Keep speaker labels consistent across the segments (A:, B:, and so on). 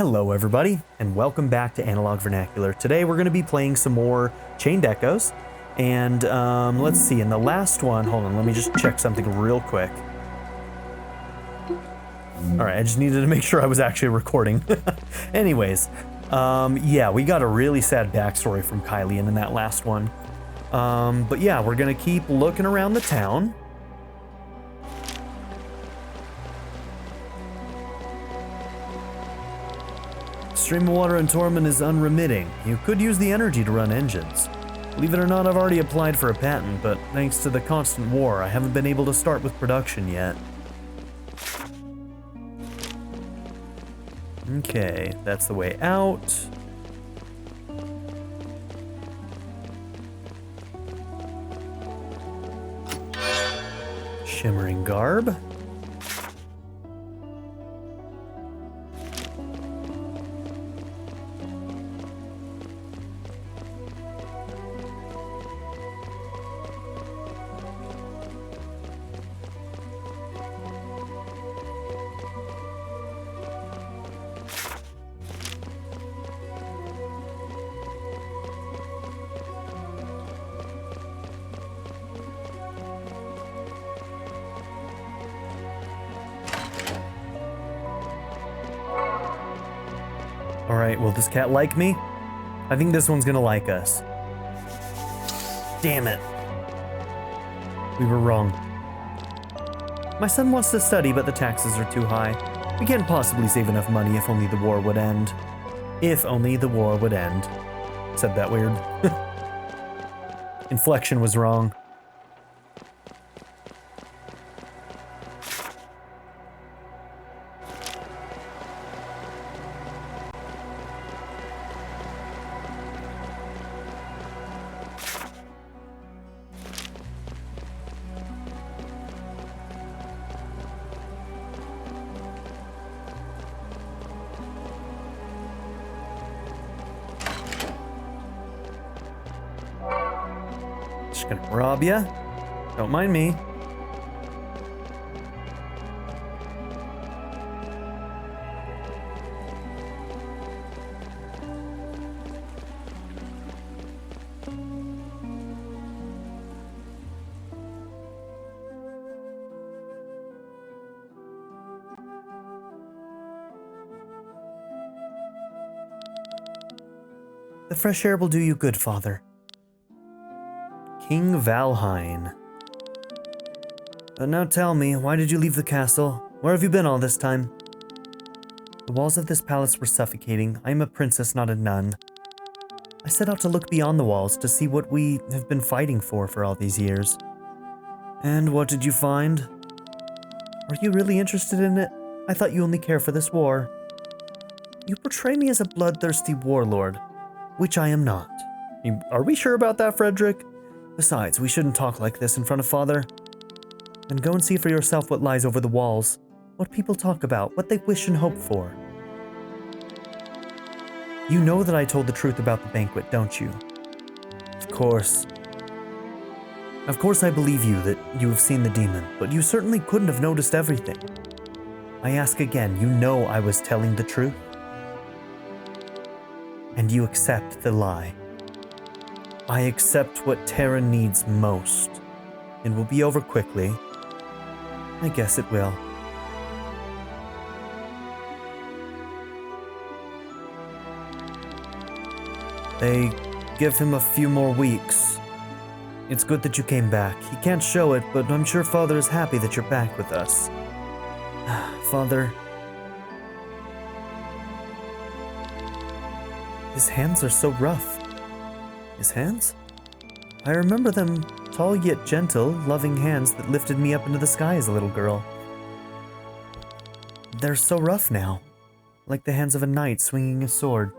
A: Hello everybody, and welcome back to Analog Vernacular. Today we're going to be playing some more Chained Echoes, and let's see, in the last one, hold on, let me just check something real quick. Alright, I just needed to make sure I was actually recording. Anyways, yeah, we got a really sad backstory from Kylian in that last one. But yeah, we're going to keep looking around the town. Stream of water in Tormund is unremitting. You could use the energy to run engines. Believe it or not, I've already applied for a patent, but thanks to the constant war, I haven't been able to start with production yet. Okay, that's the way out. Shimmering garb. Alright, will this cat like me? I think this one's gonna like us. Damn it. We were wrong. My son wants to study, but the taxes are too high. We can't possibly save enough money if only the war would end. If only the war would end. Said that weird. Inflection was wrong. Just gonna rob ya. Don't mind me. The fresh air will do you good, Father. King Valheim. But now tell me, why did you leave the castle? Where have you been all this time? The walls of this palace were suffocating. I am a princess, not a nun. I set out to look beyond the walls to see what we have been fighting for all these years. And what did you find? Are you really interested in it? I thought you only care for this war. You portray me as a bloodthirsty warlord, which I am not. Are we sure about that, Frederick? Besides, we shouldn't talk like this in front of Father. Then go and see for yourself what lies over the walls, what people talk about, what they wish and hope for. You know that I told the truth about the banquet, don't you? Of course. Of course I believe you that you have seen the demon, but you certainly couldn't have noticed everything. I ask again, you know I was telling the truth? And you accept the lie. I accept what Terra needs most. It will be over quickly. I guess it will. They give him a few more weeks. It's good that you came back. He can't show it, but I'm sure Father is happy that you're back with us. Father... His hands are so rough. His hands? I remember them tall yet gentle, loving hands that lifted me up into the sky as a little girl. They're so rough now, like the hands of a knight swinging a sword.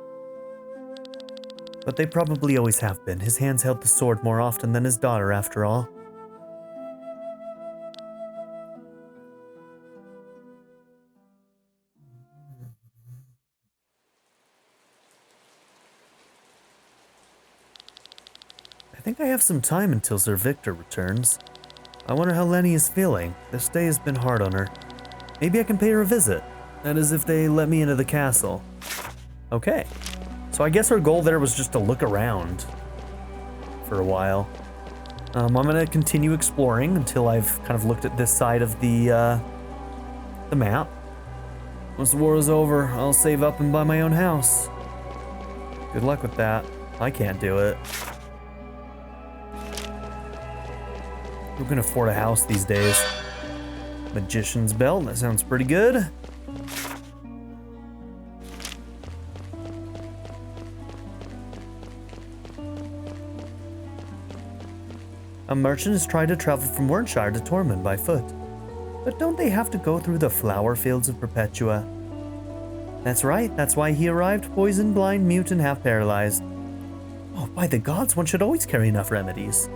A: But they probably always have been. His hands held the sword more often than his daughter, after all. I think I have some time until Sir Victor returns. I wonder how Lenne is feeling. This day has been hard on her. Maybe I can pay her a visit. That is if they let me into the castle. Okay. So I guess our goal there was just to look around for a while. I'm gonna continue exploring until I've kind of looked at this side of the map. Once the war is over, I'll save up and buy my own house. Good luck with that. I can't do it. Who can afford a house these days? Magician's belt, that sounds pretty good. A merchant has tried to travel from Wernshire to Tormund by foot. But don't they have to go through the flower fields of Perpetua? That's right, that's why he arrived poisoned, blind, mute, and half paralyzed. Oh, by the gods, one should always carry enough remedies.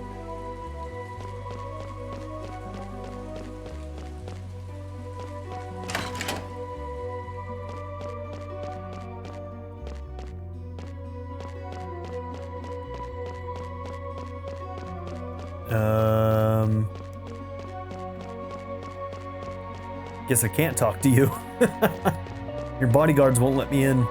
A: Guess I can't talk to you. Your bodyguards won't let me in.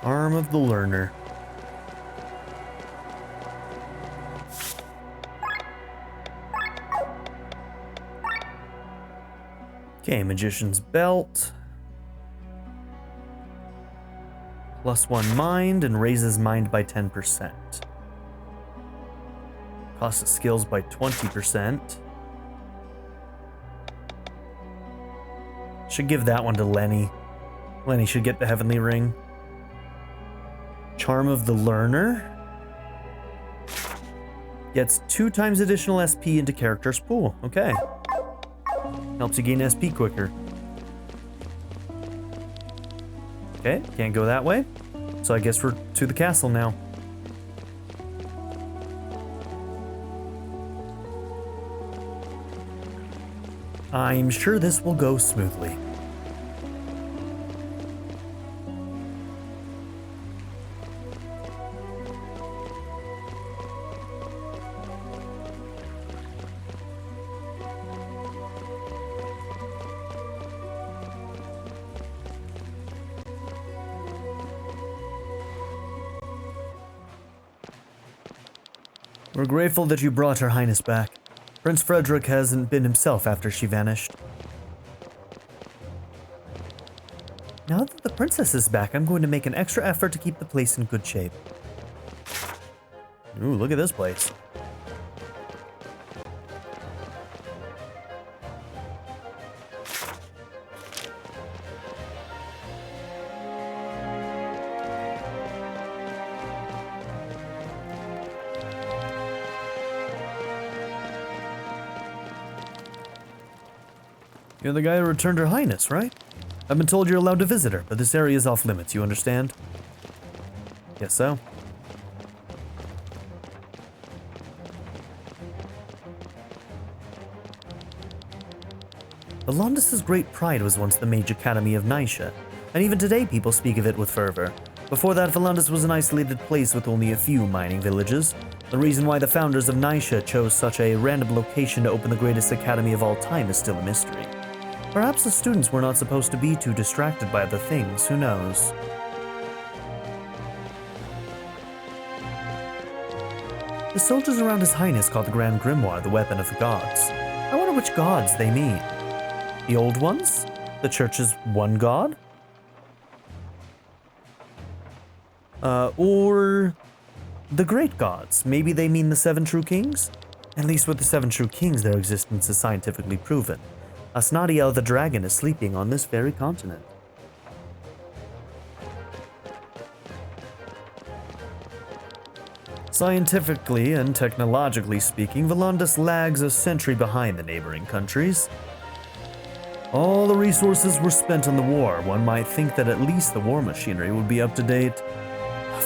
A: Charm of the learner. Okay, magician's belt. +1 mind and raises mind by 10%. Cost of skills by 20%. Should give that one to Lenne. Lenne should get the heavenly ring. Charm of the learner. Gets 2 times additional SP into character's pool. Okay. Helps you gain SP quicker. Okay, can't go that way. So I guess we're to the castle now. I'm sure this will go smoothly. We're grateful that you brought Her Highness back. Prince Frederick hasn't been himself after she vanished. Now that the princess is back, I'm going to make an extra effort to keep the place in good shape. Ooh, look at this place. You're the guy who returned Her Highness, right? I've been told you're allowed to visit her, but this area is off limits, you understand? Guess so. Valandis' great pride was once the Mage Academy of Nisha, and even today people speak of it with fervor. Before that, Valandis was an isolated place with only a few mining villages. The reason why the founders of Nisha chose such a random location to open the greatest academy of all time is still a mystery. Perhaps the students were not supposed to be too distracted by other things, who knows? The soldiers around His Highness call the Grand Grimoire the weapon of the gods. I wonder which gods they mean. The old ones? The church's one god? Or the great gods? Maybe they mean the 7 true kings? At least with the 7 true kings, their existence is scientifically proven. Asnadiel the dragon is sleeping on this very continent. Scientifically and technologically speaking, Valandis lags a century behind the neighboring countries. All the resources were spent on the war. One might think that at least the war machinery would be up to date.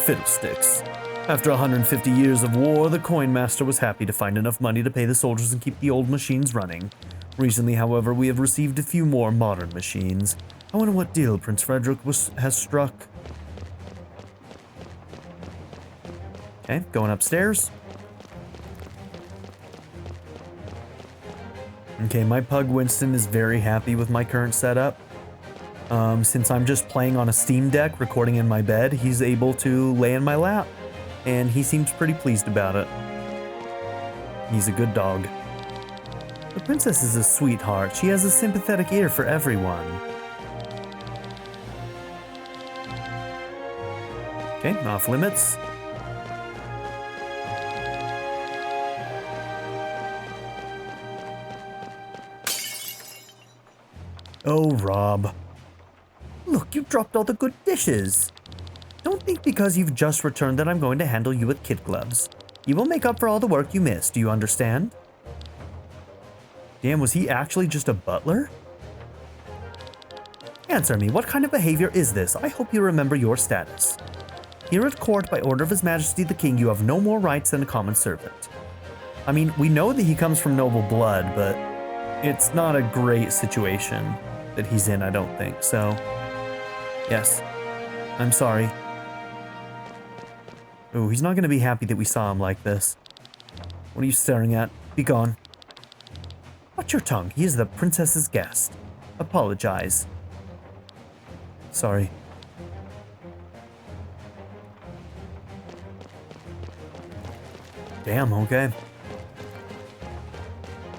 A: Fiddlesticks. After 150 years of war, the coin master was happy to find enough money to pay the soldiers and keep the old machines running. Recently, however, we have received a few more modern machines. I wonder what deal Prince Frederick has struck. Okay, going upstairs. Okay, my pug Winston is very happy with my current setup. Since I'm just playing on a Steam Deck, recording in my bed, he's able to lay in my lap. And he seems pretty pleased about it. He's a good dog. The princess is a sweetheart. She has a sympathetic ear for everyone. Okay, off limits. Oh, Robb. Look, you dropped all the good dishes. Don't think because you've just returned that I'm going to handle you with kid gloves. You will make up for all the work you missed, do you understand? Damn, was he actually just a butler? Answer me, what kind of behavior is this? I hope you remember your status. Here at court, by order of His Majesty the King, you have no more rights than a common servant. I mean, we know that he comes from noble blood, but it's not a great situation that he's in, I don't think, so... Yes, I'm sorry. Ooh, he's not gonna be happy that we saw him like this. What are you staring at? Be gone. Watch your tongue. He is the princess's guest. Apologize. Sorry. Damn, okay.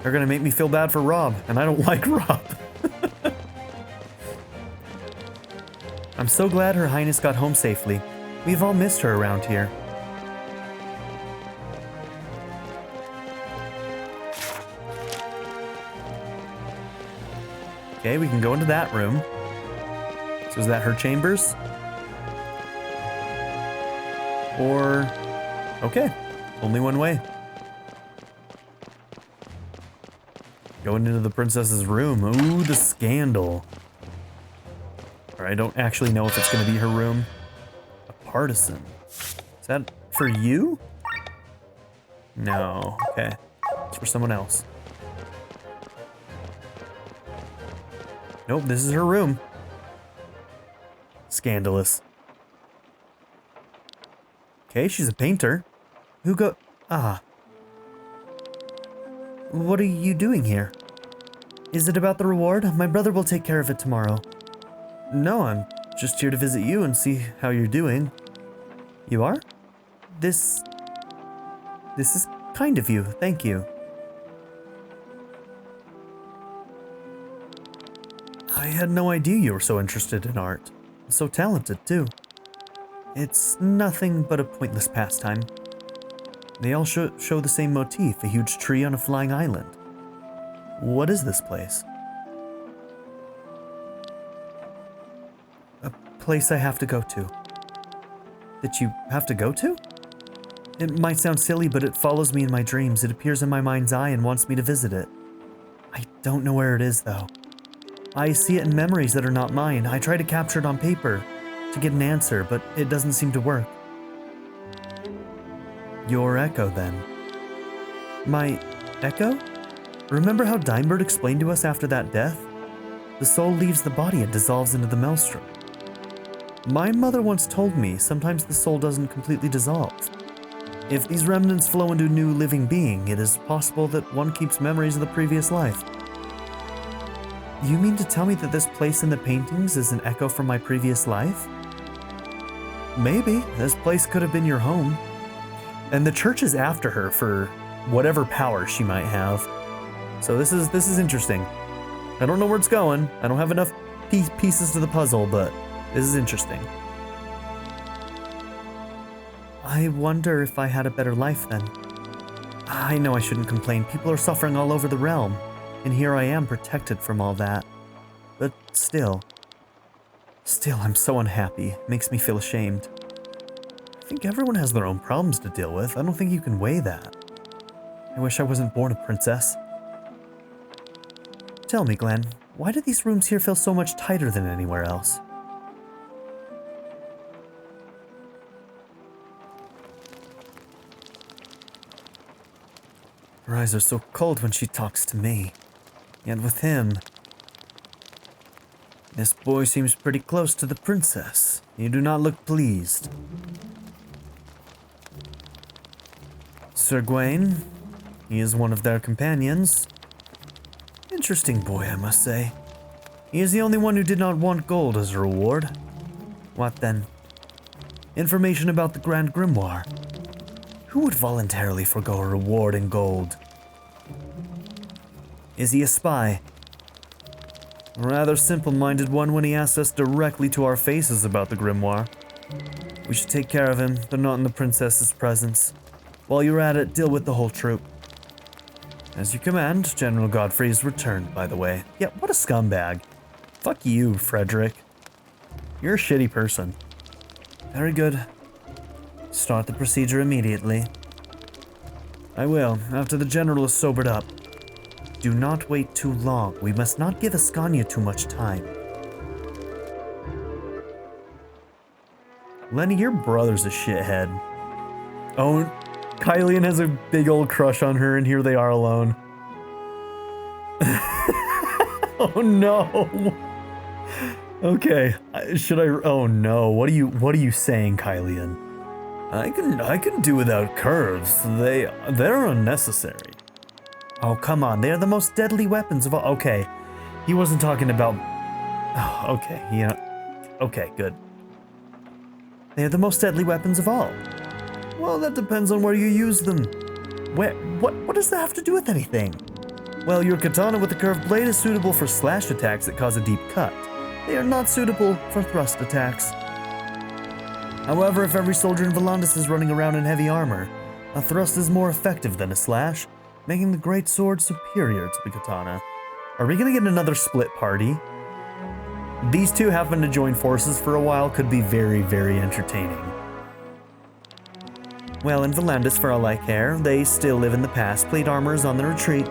A: They're gonna make me feel bad for Robb, and I don't like Robb. I'm so glad Her Highness got home safely. We've all missed her around here. Okay, we can go into that room. So is that her chambers? Or... Okay, only one way. Going into the princess's room. Ooh, the scandal. Or I don't actually know if it's going to be her room. A partisan. Is that for you? No, okay. It's for someone else. Nope, this is her room. Scandalous. Okay, she's a painter. Ah. What are you doing here? Is it about the reward? My brother will take care of it tomorrow. No, I'm just here to visit you and see how you're doing. You are? This is kind of you, thank you. I had no idea you were so interested in art. So talented, too. It's nothing but a pointless pastime. They all show the same motif, a huge tree on a flying island. What is this place? A place I have to go to. That you have to go to? It might sound silly, but it follows me in my dreams. It appears in my mind's eye and wants me to visit it. I don't know where it is, though. I see it in memories that are not mine. I try to capture it on paper to get an answer, but it doesn't seem to work. Your echo, then. My echo? Remember how Dimebird explained to us after that death? The soul leaves the body and dissolves into the maelstrom. My mother once told me sometimes the soul doesn't completely dissolve. If these remnants flow into a new living being, it is possible that one keeps memories of the previous life. You mean to tell me that this place in the paintings is an echo from my previous life? Maybe. This place could have been your home. And the church is after her for whatever power she might have. So this is interesting. I don't know where it's going. I don't have enough pieces to the puzzle, but this is interesting. I wonder if I had a better life then. I know I shouldn't complain. People are suffering all over the realm. And here I am protected from all that. But still, I'm so unhappy. It makes me feel ashamed. I think everyone has their own problems to deal with. I don't think you can weigh that. I wish I wasn't born a princess. Tell me, Glenn, why do these rooms here feel so much tighter than anywhere else? Her eyes are so cold when she talks to me. Yet with him... This boy seems pretty close to the princess. You do not look pleased. Sir Gawain, he is one of their companions. Interesting boy, I must say. He is the only one who did not want gold as a reward. What then? Information about the Grand Grimoire. Who would voluntarily forego a reward in gold? Is he a spy? A rather simple-minded one when he asked us directly to our faces about the grimoire. We should take care of him, but not in the princess's presence. While you're at it, deal with the whole troop. As you command. General Godfrey is returned, by the way. Yeah, what a scumbag. Fuck you, Frederick. You're a shitty person. Very good. Start the procedure immediately. I will, after the general is sobered up. Do not wait too long. We must not give Ascania too much time. Lenny, your brother's a shithead. Oh, Kylian has a big old crush on her, and here they are alone. Oh no. Okay, should I? Oh no. What are you saying, Kylian? I can do without curves. They're unnecessary. Oh, come on. They are the most deadly weapons of all. Okay. He wasn't talking about... Oh, okay. Yeah. Okay, good. They are the most deadly weapons of all. Well, that depends on where you use them. What does that have to do with anything? Well, your katana with a curved blade is suitable for slash attacks that cause a deep cut. They are not suitable for thrust attacks. However, if every soldier in Valandis is running around in heavy armor, a thrust is more effective than a slash, making the great sword superior to the katana. Are we gonna get another split party? These two happen to join forces for a while could be very, very entertaining. Well, in Valandis, for all I care, they still live in the past. Plate armor is on the retreat.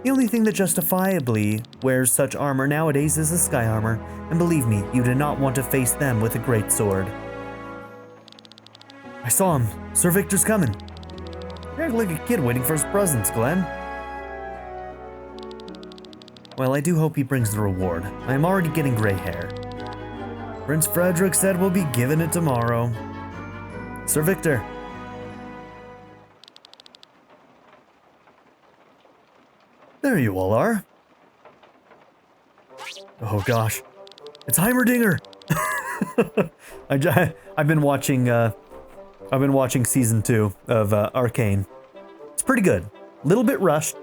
A: The only thing that justifiably wears such armor nowadays is the sky armor, and believe me, you do not want to face them with a great sword. I saw him. Sir Victor's coming. You act like a kid waiting for his presents, Glenn. Well, I do hope he brings the reward. I am already getting gray hair. Prince Frederick said we'll be given it tomorrow. Sir Victor. There you all are. Oh gosh. It's Heimerdinger! I've been watching season 2 of Arcane. It's pretty good. A little bit rushed,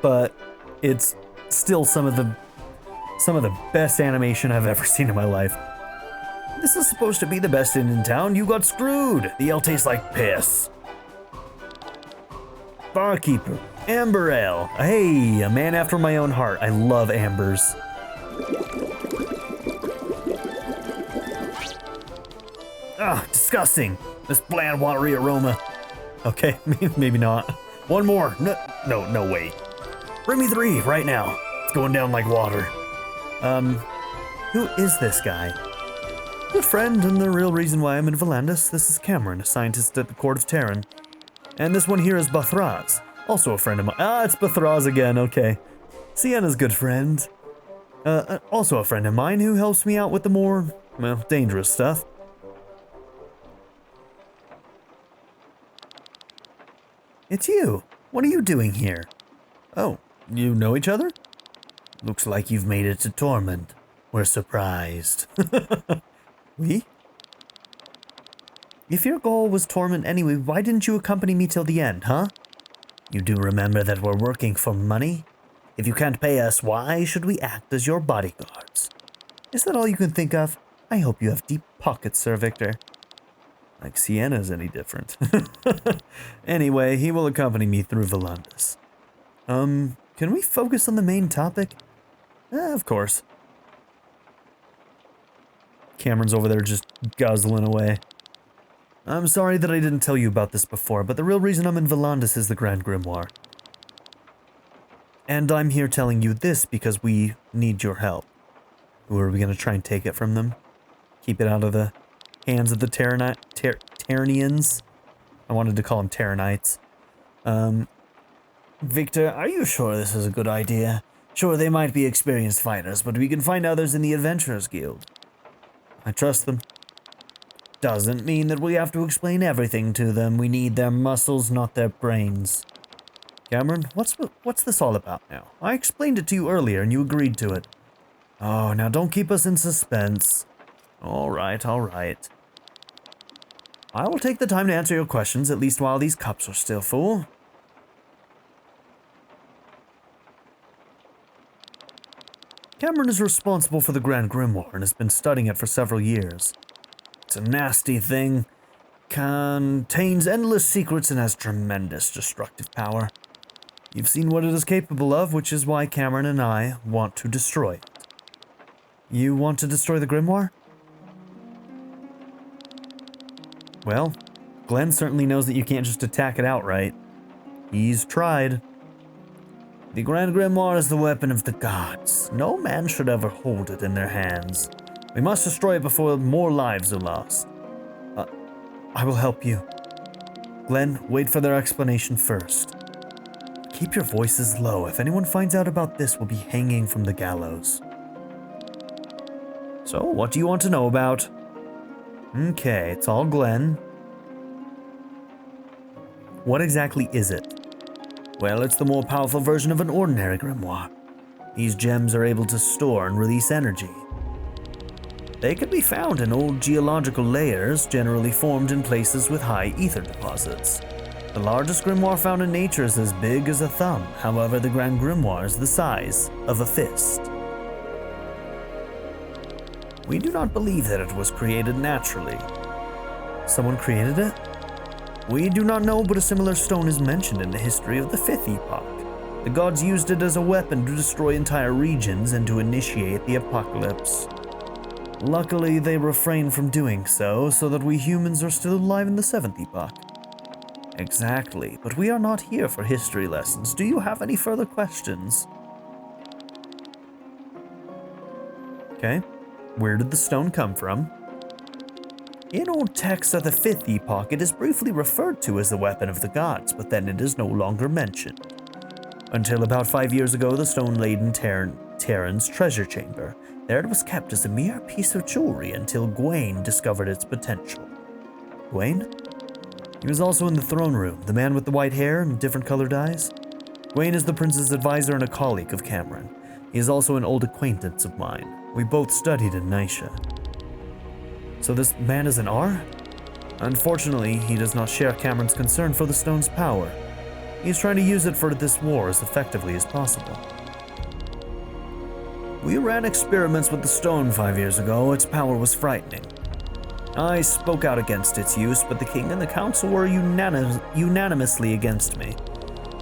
A: but it's still some of the best animation I've ever seen in my life. This is supposed to be the best inn in town. You got screwed. The ale tastes like piss. Barkeeper, amber ale. Hey, a man after my own heart. I love ambers. Ah, disgusting. This bland, watery aroma. Okay, maybe not. One more. No, wait. Bring me 3 right now. It's going down like water. Who is this guy? Good friend, and the real reason why I'm in Valandis. This is Cameron, a scientist at the court of Terran. And this one here is Bathraz, also a friend of mine. Ah, it's Bathraz again, okay. Sienna's good friend. Also a friend of mine who helps me out with the more, well, dangerous stuff. It's you. What are you doing here? Oh, you know each other? Looks like you've made it to Tormund. We're surprised. We? If your goal was Tormund anyway, why didn't you accompany me till the end, huh? You do remember that we're working for money? If you can't pay us, why should we act as your bodyguards? Is that all you can think of? I hope you have deep pockets, Sir Victor. Like Sienna's any different. Anyway, he will accompany me through Valandis. Can we focus on the main topic? Of course. Cameron's over there just guzzling away. I'm sorry that I didn't tell you about this before, but the real reason I'm in Valandis is the Grand Grimoire. And I'm here telling you this because we need your help. Who are we going to try and take it from them? Keep it out of the hands of the Terranians? I wanted to call them Terranites. Victor, are you sure this is a good idea? Sure, they might be experienced fighters, but we can find others in the Adventurers Guild. I trust them. Doesn't mean that we have to explain everything to them. We need their muscles, not their brains. Cameron, what's this all about now? I explained it to you earlier and you agreed to it. Oh, now don't keep us in suspense. All right. I will take the time to answer your questions, at least while these cups are still full. Cameron is responsible for the Grand Grimoire and has been studying it for several years. It's a nasty thing, contains endless secrets and has tremendous destructive power. You've seen what it is capable of, which is why Cameron and I want to destroy it. You want to destroy the Grimoire? Well, Glenn certainly knows that you can't just attack it outright. He's tried. The Grand Grimoire is the weapon of the gods. No man should ever hold it in their hands. We must destroy it before more lives are lost. I will help you. Glenn, wait for their explanation first. Keep your voices low. If anyone finds out about this, we'll be hanging from the gallows. So, what do you want to know about? Okay, it's all Glenn. What exactly is it? Well, it's the more powerful version of an ordinary grimoire. These gems are able to store and release energy. They can be found in old geological layers, generally formed in places with high ether deposits. The largest grimoire found in nature is as big as a thumb. However, the Grand Grimoire is the size of a fist. We do not believe that it was created naturally. Someone created it? We do not know, but a similar stone is mentioned in the history of the 5th Epoch. The gods used it as a weapon to destroy entire regions and to initiate the apocalypse. Luckily, they refrained from doing so that we humans are still alive in the 7th Epoch. Exactly, but we are not here for history lessons. Do you have any further questions? Okay, where did the stone come from? In old texts of the 5th Epoch, it is briefly referred to as the weapon of the gods, but then it is no longer mentioned. Until about 5 years ago, the stone laid in Terran's treasure chamber. There it was kept as a mere piece of jewelry until Gawain discovered its potential. Gawain? He was also in the throne room, the man with the white hair and different colored eyes. Gawain is the prince's advisor and a colleague of Cameron. He is also an old acquaintance of mine. We both studied in Nisha. So this man is an R? Unfortunately, he does not share Cameron's concern for the stone's power. He is trying to use it for this war as effectively as possible. We ran experiments with the stone 5 years ago. Its power was frightening. I spoke out against its use, but the king and the council were unanimously against me.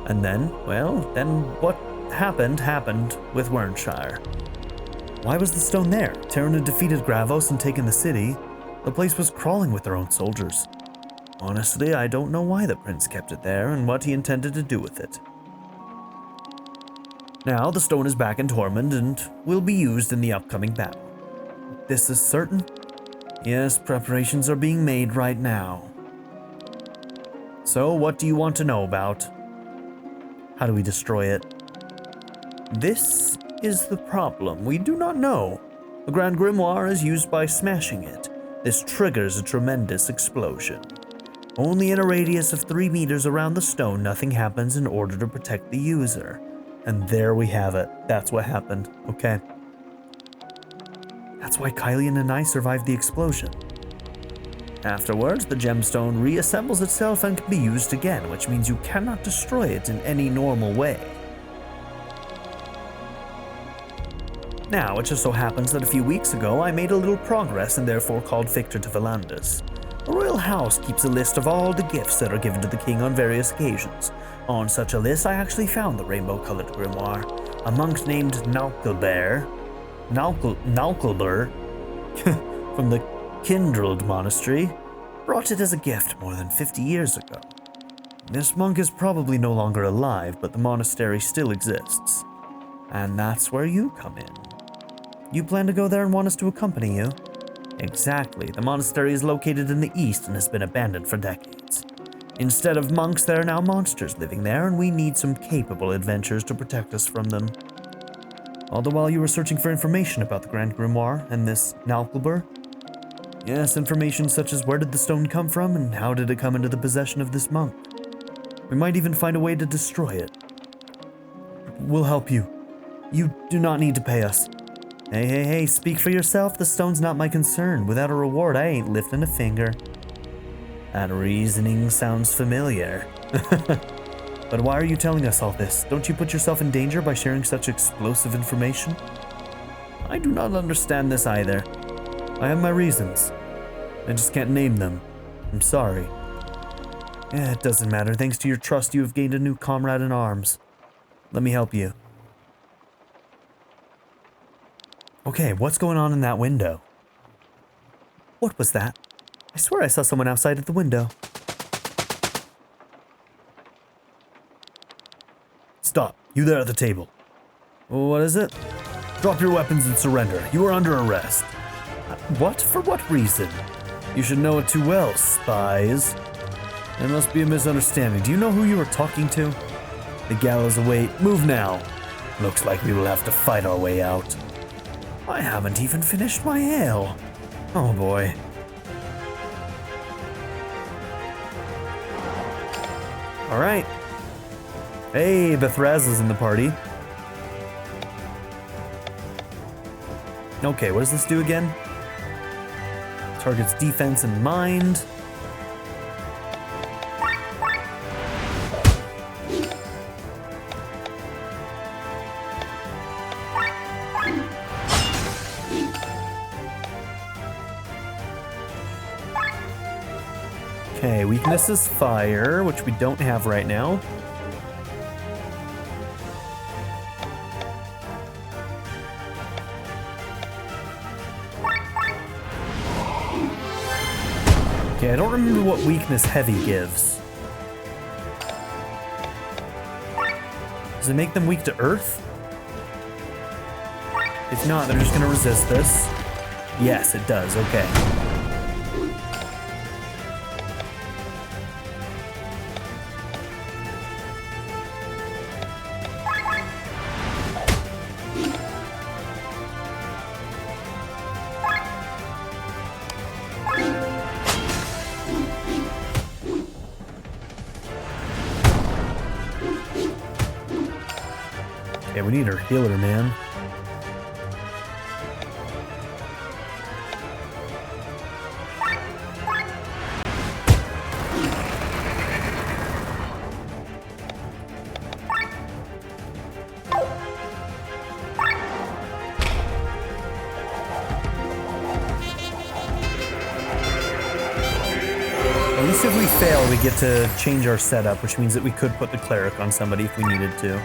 A: And then what happened with Wernshire. Why was the stone there? Terran had defeated Gravos and taken the city. The place was crawling with their own soldiers. Honestly, I don't know why the prince kept it there and what he intended to do with it. Now, the stone is back in Tormund and will be used in the upcoming battle. This is certain? Yes, preparations are being made right now. So, what do you want to know about? How do we destroy it? This is the problem. We do not know. The Grand Grimoire is used by smashing it. This triggers a tremendous explosion. Only in a radius of 3 meters around the stone, nothing happens in order to protect the user. And there we have it. That's what happened. Okay. That's why Kylian and I survived the explosion. Afterwards, the gemstone reassembles itself and can be used again, which means you cannot destroy it in any normal way. Now, it just so happens that a few weeks ago, I made a little progress and therefore called Victor to Valandis. The royal house keeps a list of all the gifts that are given to the king on various occasions. On such a list, I actually found the rainbow-colored grimoire. A monk named Naukelber from the Kindred Monastery brought it as a gift more than 50 years ago. This monk is probably no longer alive, but the monastery still exists. And that's where you come in. You plan to go there and want us to accompany you? Exactly. The monastery is located in the east and has been abandoned for decades. Instead of monks, there are now monsters living there, and we need some capable adventurers to protect us from them. All the while you were searching for information about the Grand Grimoire and this Nalkalber? Yes, information such as where did the stone come from and how did it come into the possession of this monk. We might even find a way to destroy it. We'll help you. You do not need to pay us. Hey, speak for yourself. The stone's not my concern. Without a reward, I ain't lifting a finger. That reasoning sounds familiar. But why are you telling us all this? Don't you put yourself in danger by sharing such explosive information? I do not understand this either. I have my reasons. I just can't name them. I'm sorry. It doesn't matter. Thanks to your trust, you have gained a new comrade in arms. Let me help you. Okay, what's going on in that window? What was that? I swear I saw someone outside at the window. Stop. You there at the table. What is it? Drop your weapons and surrender. You are under arrest. What? For what reason? You should know it too well, spies. There must be a misunderstanding. Do you know who you were talking to? The gallows await. Move now. Looks like we will have to fight our way out. I haven't even finished my ale. Oh boy. Alright. Hey, Bethraz is in the party. Okay, what does this do again? Targets defense and mind. Okay, weakness is fire, which we don't have right now. Okay, I don't remember what weakness heavy gives. Does it make them weak to earth? If not, they're just gonna resist this. Yes, it does, okay. Okay, we need our healer, man. At least if we fail, we get to change our setup, which means that we could put the cleric on somebody if we needed to.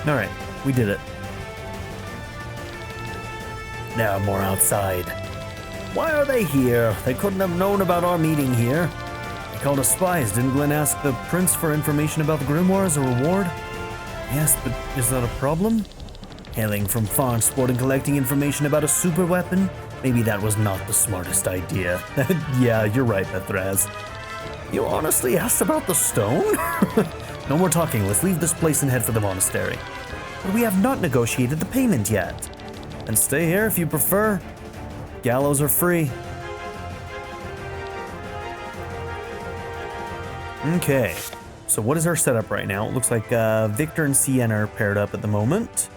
A: Alright, we did it. Now more outside. Why are they here? They couldn't have known about our meeting here. They called us spies. Didn't Glenn ask the prince for information about the Grimoire as a reward? Yes, but is that a problem? Hailing from farm sport and collecting information about a super weapon? Maybe that was not the smartest idea. Yeah, you're right, Bethraz. You honestly asked about the stone? No more talking. Let's leave this place and head for the monastery. But we have not negotiated the payment yet. And stay here if you prefer. Gallows are free. Okay. So what is our setup right now? It looks like Victor and Sienna are paired up at the moment.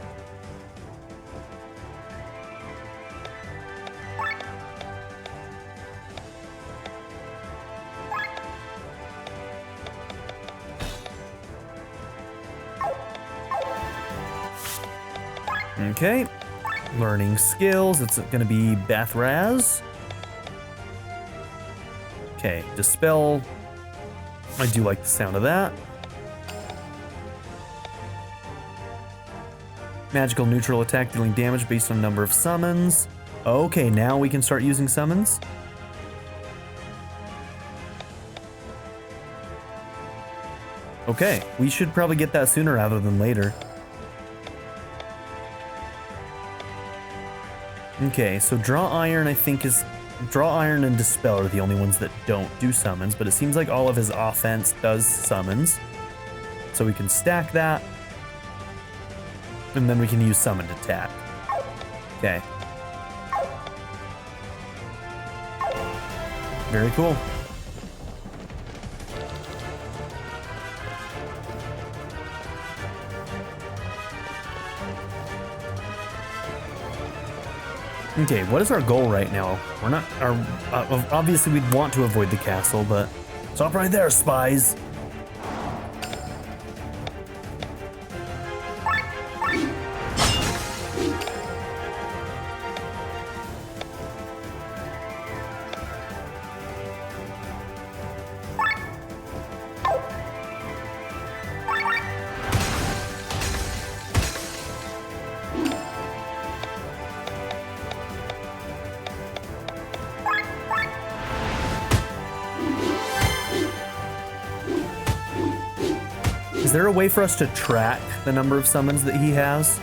A: Okay. Learning skills. It's going to be Bathraz. Okay. Dispel. I do like the sound of that. Magical neutral attack dealing damage based on number of summons. Okay, now we can start using summons. Okay, we should probably get that sooner rather than later. Okay, so Draw Iron I think is... Draw Iron and Dispel are the only ones that don't do summons, but it seems like all of his offense does summons. So we can stack that. And then we can use Summoned Attack. Okay. Very cool. Okay, what is our goal right now? We're not... obviously we'd want to avoid the castle, but... Stop right there, spies! Is there a way for us to track the number of summons that he has?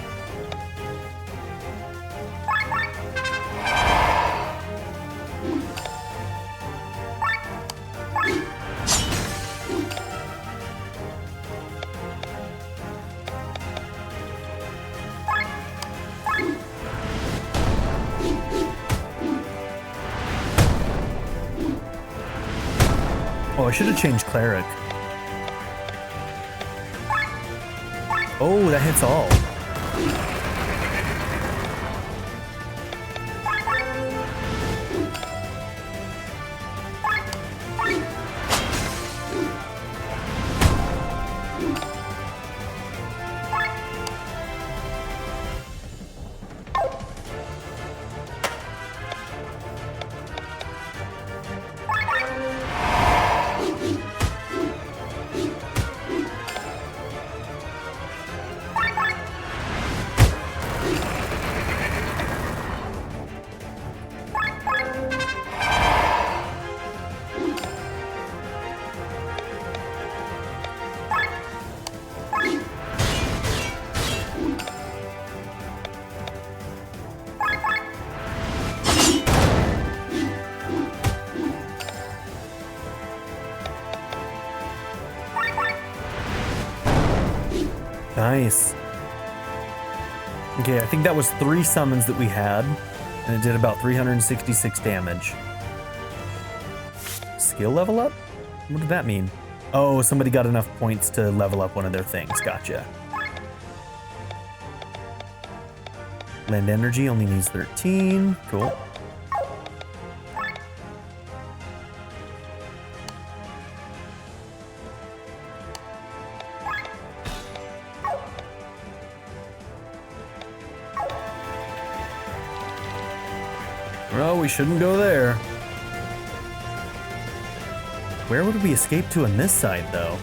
A: Oh, I should have changed Cleric. Oh, that hits all. Nice. Okay, I think that was 3 summons that we had, and it did about 366 damage. Skill level up? What did that mean? Oh, somebody got enough points to level up one of their things. Gotcha. Land energy only needs 13. Cool. Well, we shouldn't go there. Where would we escape to on this side, though?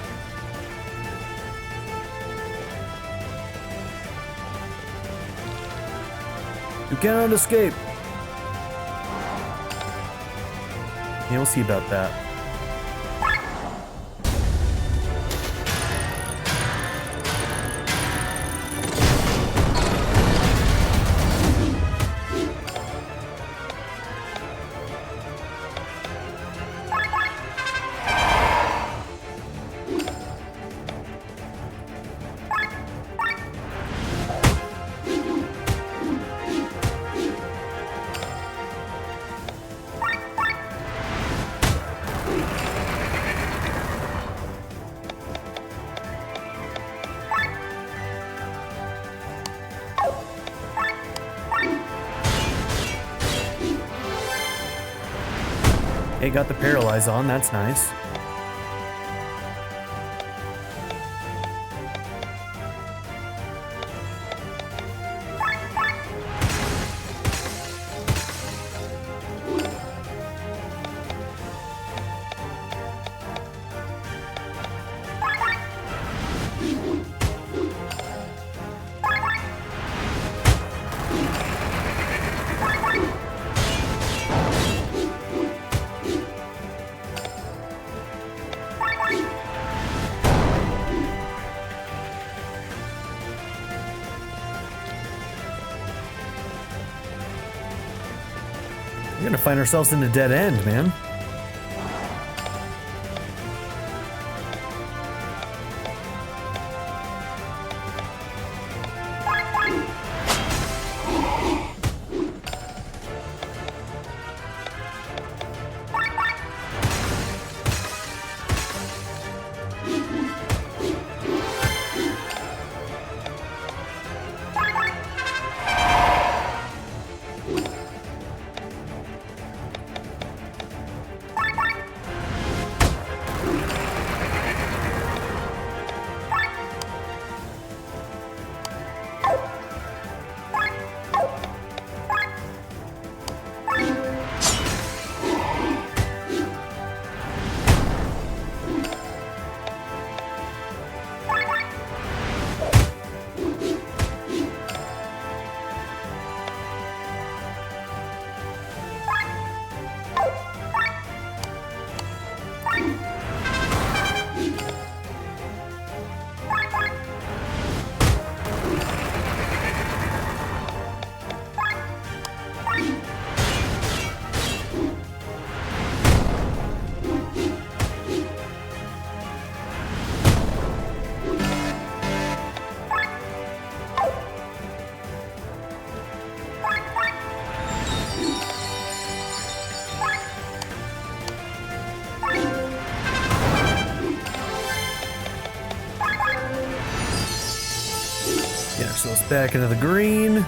A: You cannot escape. Yeah, we'll see about that. It got the paralyze on, that's nice. gonna find ourselves in a dead end, man. Get ourselves back into the green.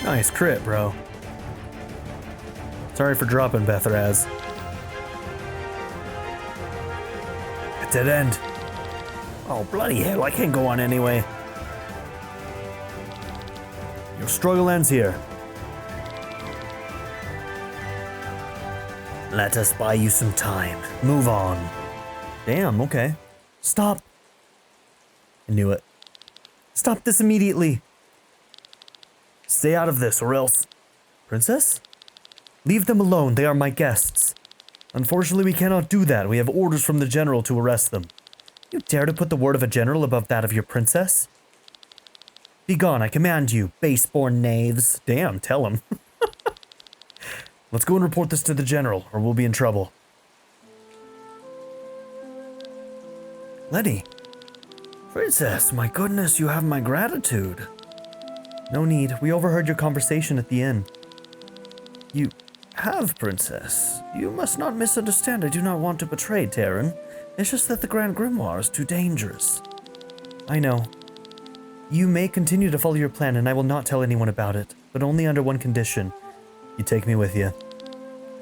A: Nice crit, bro. Sorry for dropping Bethraz. A dead end. Oh, bloody hell, I can't go on anyway. Your struggle ends here. Let us buy you some time. Move on. Damn, okay. Stop. I knew it. Stop this immediately. Stay out of this or else... Princess? Leave them alone, they are my guests. Unfortunately, we cannot do that. We have orders from the general to arrest them. You dare to put the word of a general above that of your princess? Begone, I command you, base-born knaves. Damn, tell him. Let's go and report this to the general, or we'll be in trouble. Lenne. Princess, my goodness, you have my gratitude. No need, we overheard your conversation at the inn. You have, Princess. You must not misunderstand. I do not want to betray Terran. It's just that the Grand Grimoire is too dangerous. I know. You may continue to follow your plan, and I will not tell anyone about it, but only under one condition. You take me with you.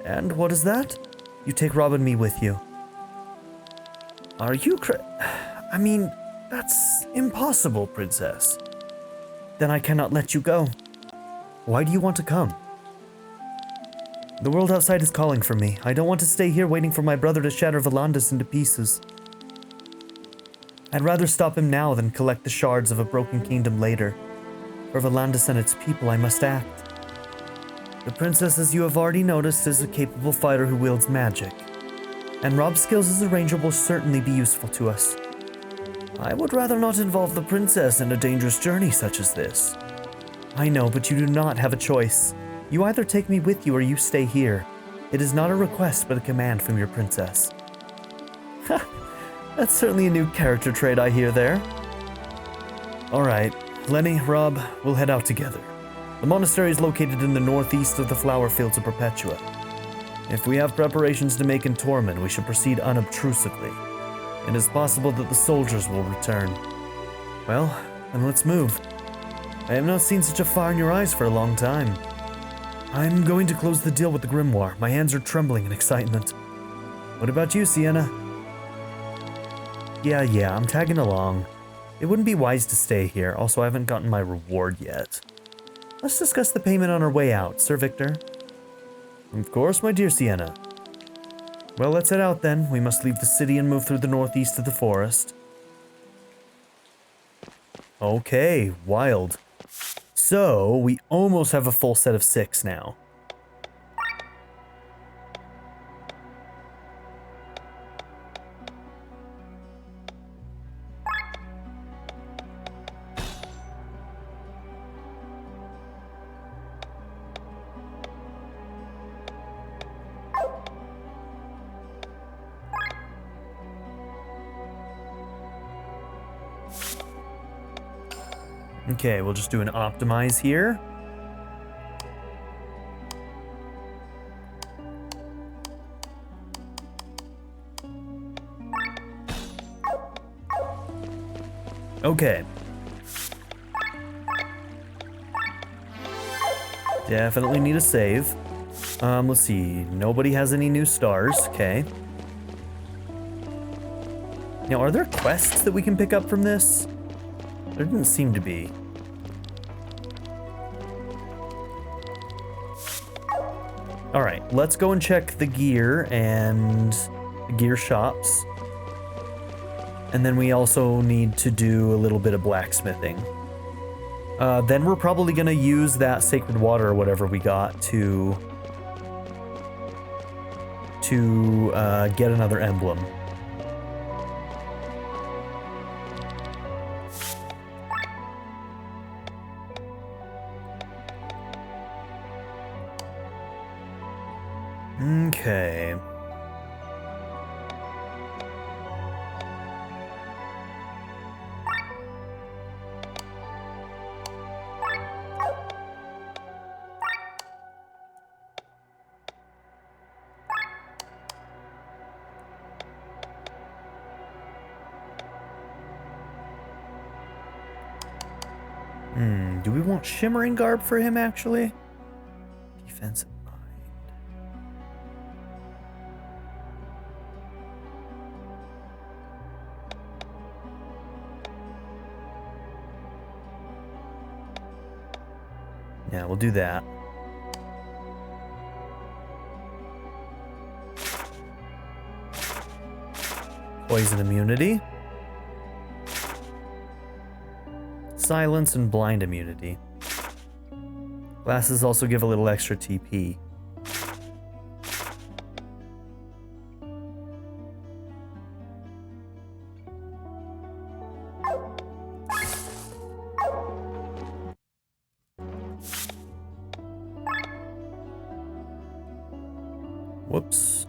A: And what is that? You take Robb and me with you. Are you I mean, that's impossible, Princess. Then I cannot let you go. Why do you want to come? The world outside is calling for me. I don't want to stay here waiting for my brother to shatter Valandis into pieces. I'd rather stop him now than collect the shards of a broken kingdom later. For Valandis and its people, I must act. The princess, as you have already noticed, is a capable fighter who wields magic. And Robb's skills as a ranger will certainly be useful to us. I would rather not involve the princess in a dangerous journey such as this. I know, but you do not have a choice. You either take me with you or you stay here. It is not a request, but a command from your princess. Ha! That's certainly a new character trait I hear there. Alright, Lenne, Robb, we'll head out together. The monastery is located in the northeast of the flower fields of Perpetua. If we have preparations to make in Tormund, we should proceed unobtrusively. It is possible that the soldiers will return. Well, then let's move. I have not seen such a fire in your eyes for a long time. I'm going to close the deal with the Grimoire. My hands are trembling in excitement. What about you, Sienna? Yeah, I'm tagging along. It wouldn't be wise to stay here. Also, I haven't gotten my reward yet. Let's discuss the payment on our way out, Sir Victor. Of course, my dear Sienna. Well, let's head out then. We must leave the city and move through the northeast of the forest. Okay, wild. So, we almost have a full set of 6 now. Okay, we'll just do an optimize here. Okay. Definitely need a save. Let's see. Nobody has any new stars. Okay. Now, are there quests that we can pick up from this? There didn't seem to be. Alright, let's go and check the gear and the gear shops. And then we also need to do a little bit of blacksmithing. Then we're probably going to use that sacred water or whatever we got to get another emblem. Okay. Do we want shimmering garb for him, actually? Defensive mind. Yeah, we'll do that. Poison immunity. Silence and blind immunity. Glasses also give a little extra TP. Whoops.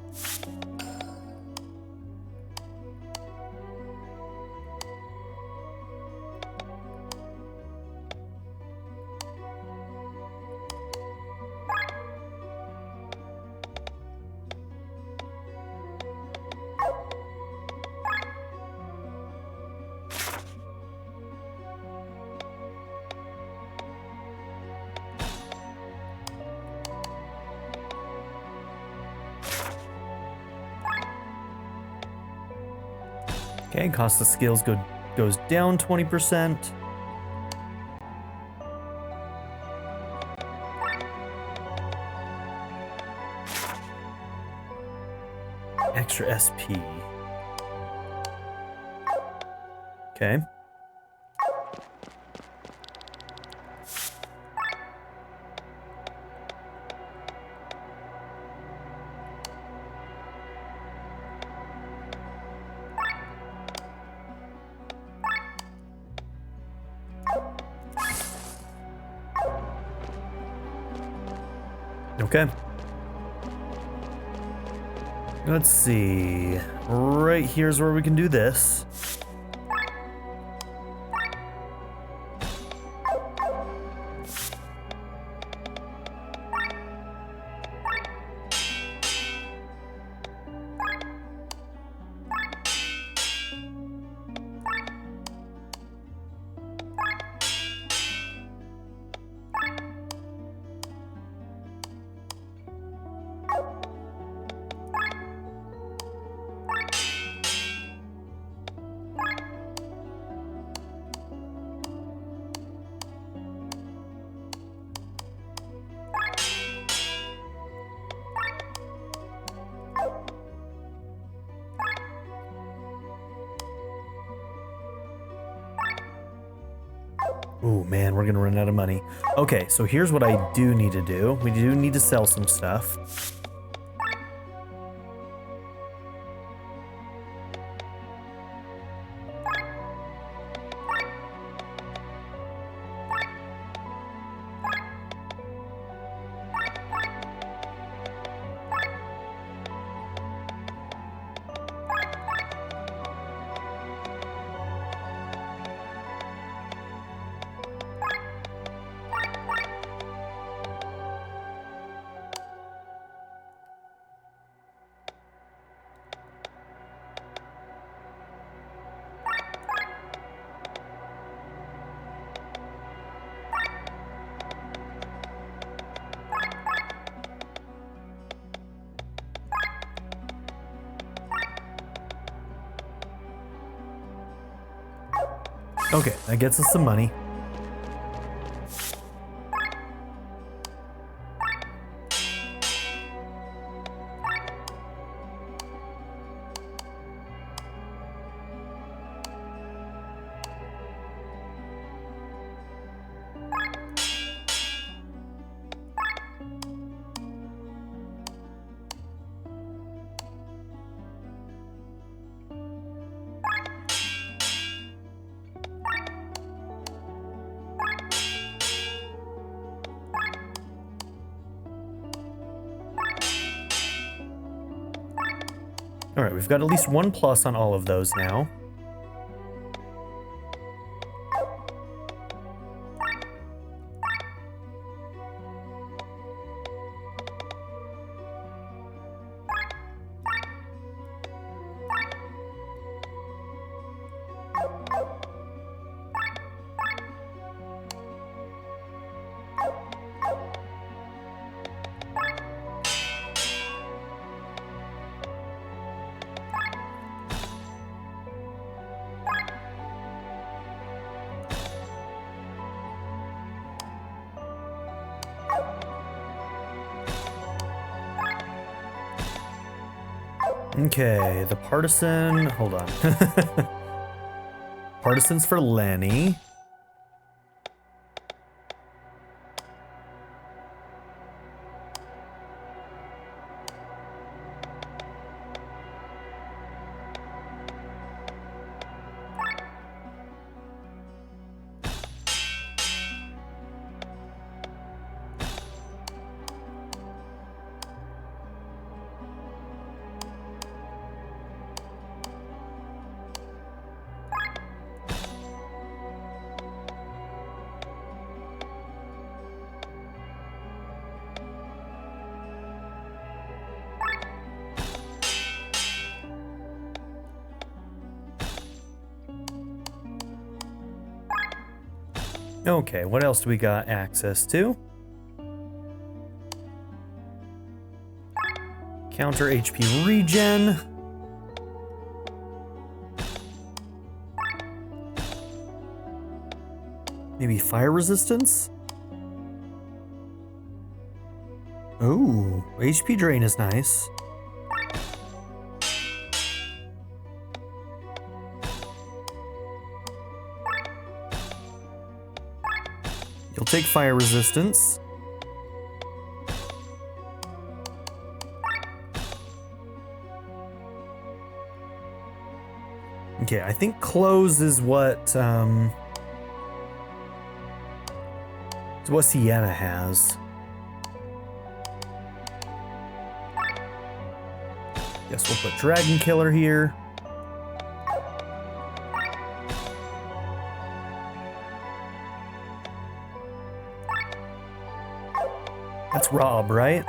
A: Okay, cost of skills goes down 20%. Extra SP. Okay. Okay. Let's see. Right here's where we can do this. Ooh, man, we're gonna run out of money. Okay, so here's what I do need to do. We do need to sell some stuff. Okay, that gets us some money. All right, we've got at least 1 plus on all of those now. Okay, the partisan, hold on. Partisans for Lenne. Okay, what else do we got access to? Counter HP regen. Maybe fire resistance? Ooh, HP drain is nice. You'll take fire resistance. Okay, I think close is what Sienna has. Guess we'll put Dragon Killer here. That's Robb, right?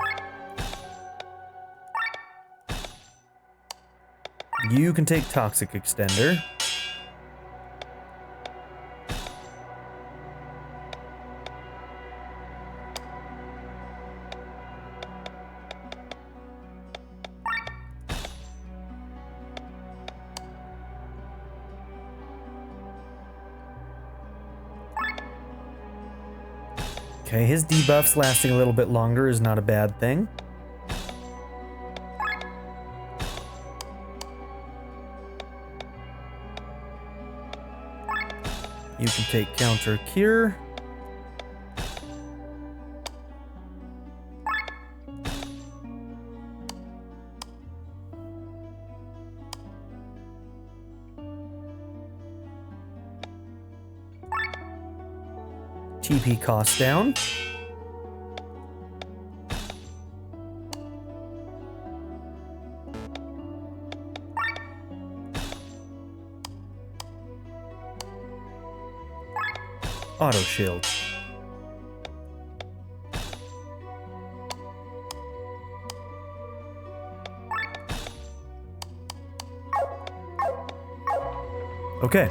A: You can take Toxic Extender. Okay, his debuffs lasting a little bit longer is not a bad thing. You can take counter cure. TP cost down. Auto shield. Okay.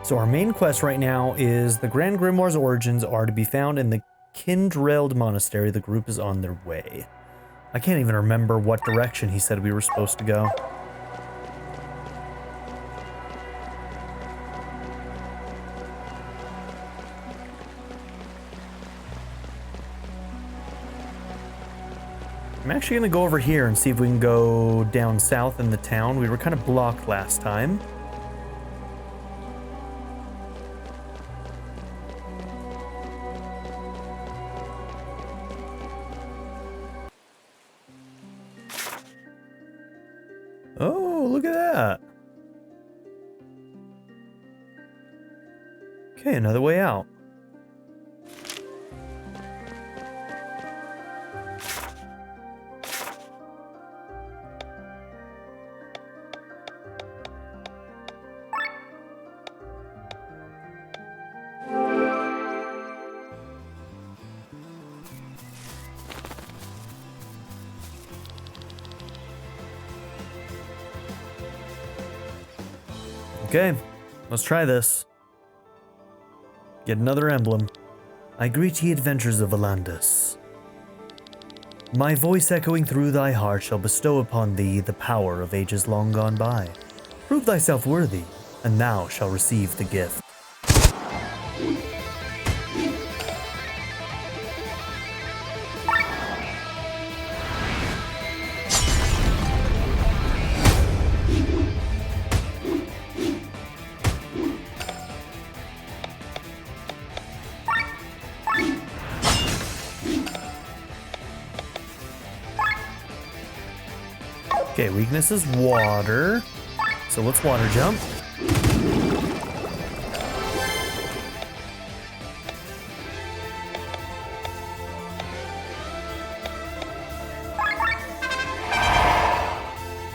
A: So our main quest right now is the Grand Grimoire's origins are to be found in the Kindreld Monastery. The group is on their way. I can't even remember what direction he said we were supposed to go. I'm actually going to go over here and see if we can go down south in the town. We were kind of blocked last time. Oh, look at that. Okay, another way out. Okay, let's try this. Get another emblem. I greet ye, adventures of Valandis. My voice echoing through thy heart shall bestow upon thee the power of ages long gone by. Prove thyself worthy, and thou shalt receive the gift. Okay, weakness is water. So let's water jump.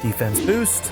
A: Defense boost.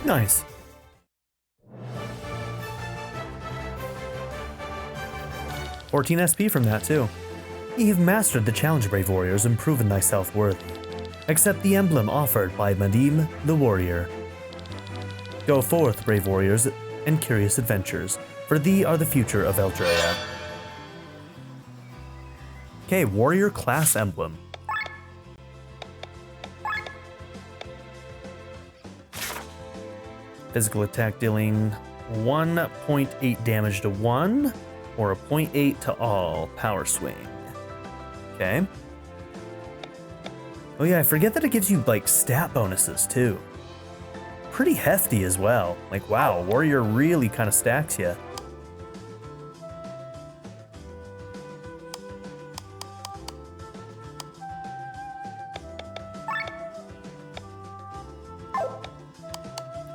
A: Nice. "14 SP from that too. Ye have mastered the challenge, brave warriors, and proven thyself worthy. Accept the emblem offered by Madim the warrior. Go forth, brave warriors, and curious adventures, for thee are the future of Eldrea." Okay, warrior class emblem. Physical attack dealing 1.8 damage to one, or a 0.8 to all. Power swing. Okay. Oh yeah, I forget that it gives you, like, stat bonuses, too. Pretty hefty as well. Like, wow, warrior really kind of stacks you.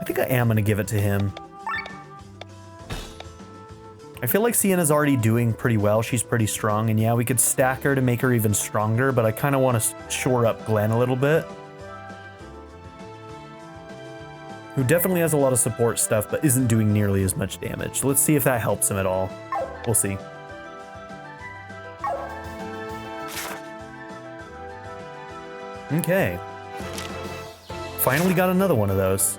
A: I think I am going to give it to him. I feel like Sienna's already doing pretty well. She's pretty strong, and yeah, we could stack her to make her even stronger, but I kind of want to shore up Glenn a little bit. Who definitely has a lot of support stuff, but isn't doing nearly as much damage. Let's see if that helps him at all. We'll see. Okay. Finally got another one of those.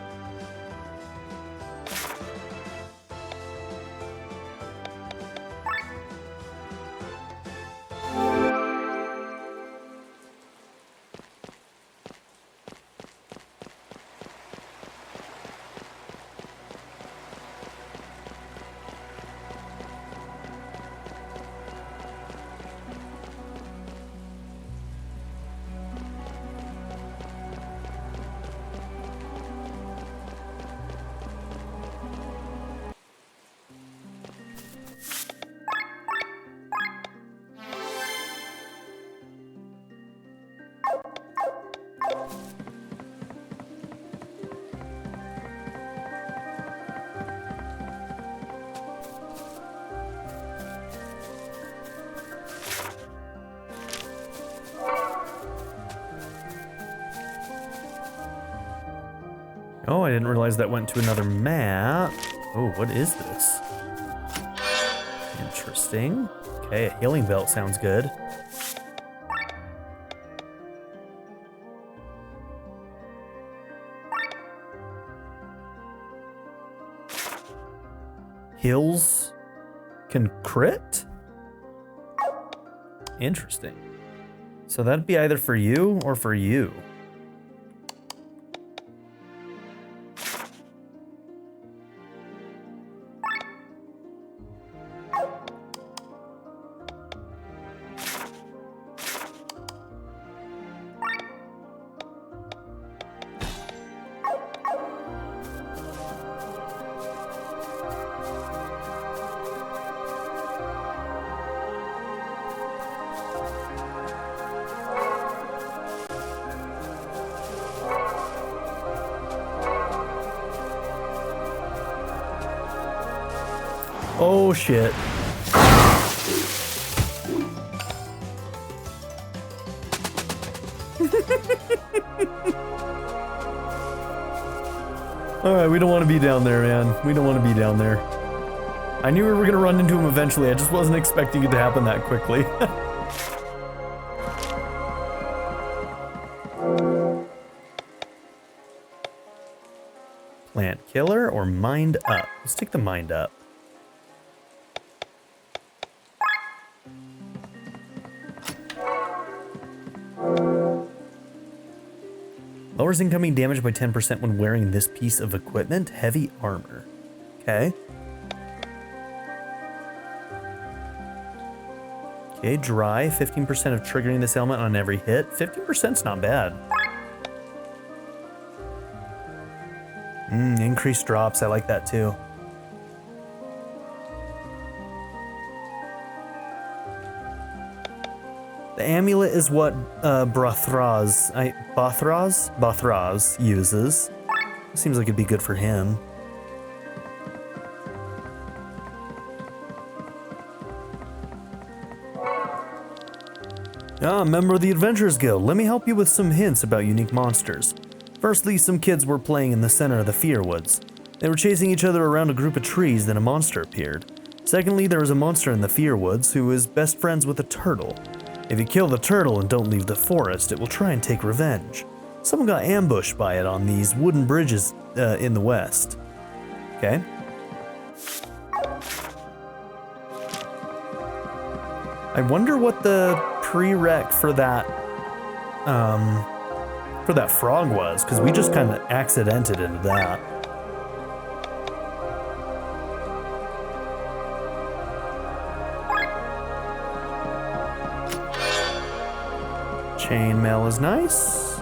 A: Oh, I didn't realize that went to another map. Oh, what is this? Interesting. Okay, a healing belt sounds good. Hills can crit? Interesting. So that'd be either for you or for you. Oh shit. Alright, we don't want to be down there, man. We don't want to be down there. I knew we were going to run into him eventually. I just wasn't expecting it to happen that quickly. Plant killer or mind up? Let's take the mind up. Lowers incoming damage by 10% when wearing this piece of equipment. Heavy armor. Okay. Okay, dry. 15% of triggering this element on every hit. 15%'s not bad. Increased drops. I like that too. The amulet is what Bothraz uses. Seems like it'd be good for him. Ah, member of the Adventurers Guild. Let me help you with some hints about unique monsters. Firstly, some kids were playing in the center of the Fear Woods. They were chasing each other around a group of trees, then a monster appeared. Secondly, there was a monster in the Fear Woods who is best friends with a turtle. If you kill the turtle and don't leave the forest, it will try and take revenge. Someone got ambushed by it on these wooden bridges in the west. Okay. I wonder what the prereq for that frog was, because we just kind of accidented into that. Chainmail is nice.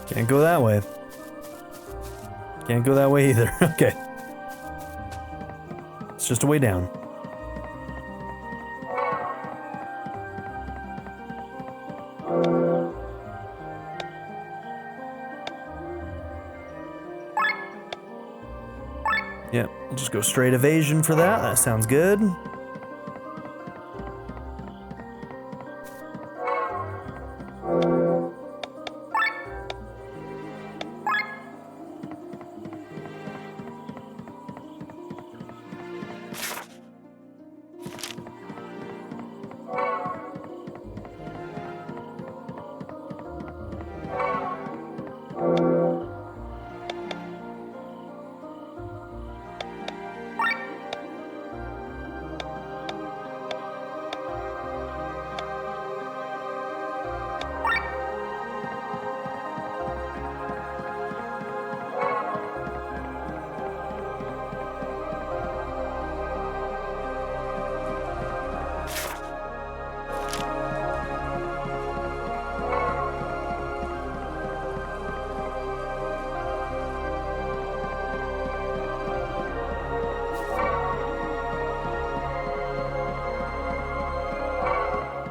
A: Can't go that way. Can't go that way either. Okay. It's just a way down. Yep, we'll just go straight evasion for that. That sounds good.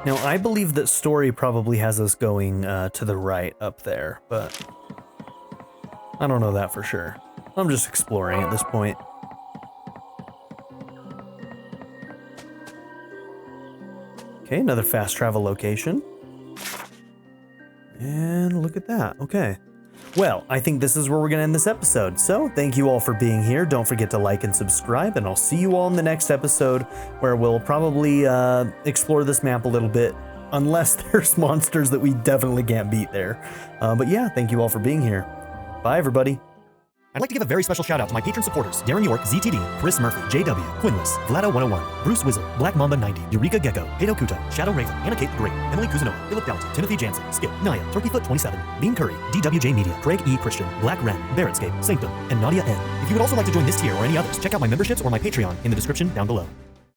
A: Now, I believe that story probably has us going to the right up there, but I don't know that for sure. I'm just exploring at this point. Okay, another fast travel location. And look at that. Okay. Well, I think this is where we're going to end this episode. So thank you all for being here. Don't forget to like and subscribe, and I'll see you all in the next episode where we'll probably explore this map a little bit, unless there's monsters that we definitely can't beat there. But yeah, thank you all for being here. Bye, everybody. I'd like to give a very special shout out to my patron supporters: Darren York, ZTD, Chris Murphy, JW, Quinless, Vlado101, Bruce Wizzle, Black Mamba 90, Eureka Gecko, Hato Kuta, Shadow Raven, Anna Kate the Great, Emily Kuzanova, Philip Dalton, Timothy Jansen, Skip, Naya, Turkeyfoot 27, Bean Curry, DWJ Media, Craig E. Christian, Black Ren, Barrettscape, Sanctum, and Nadia N. If you would also like to join this tier or any others, check out my memberships or my Patreon in the description down below.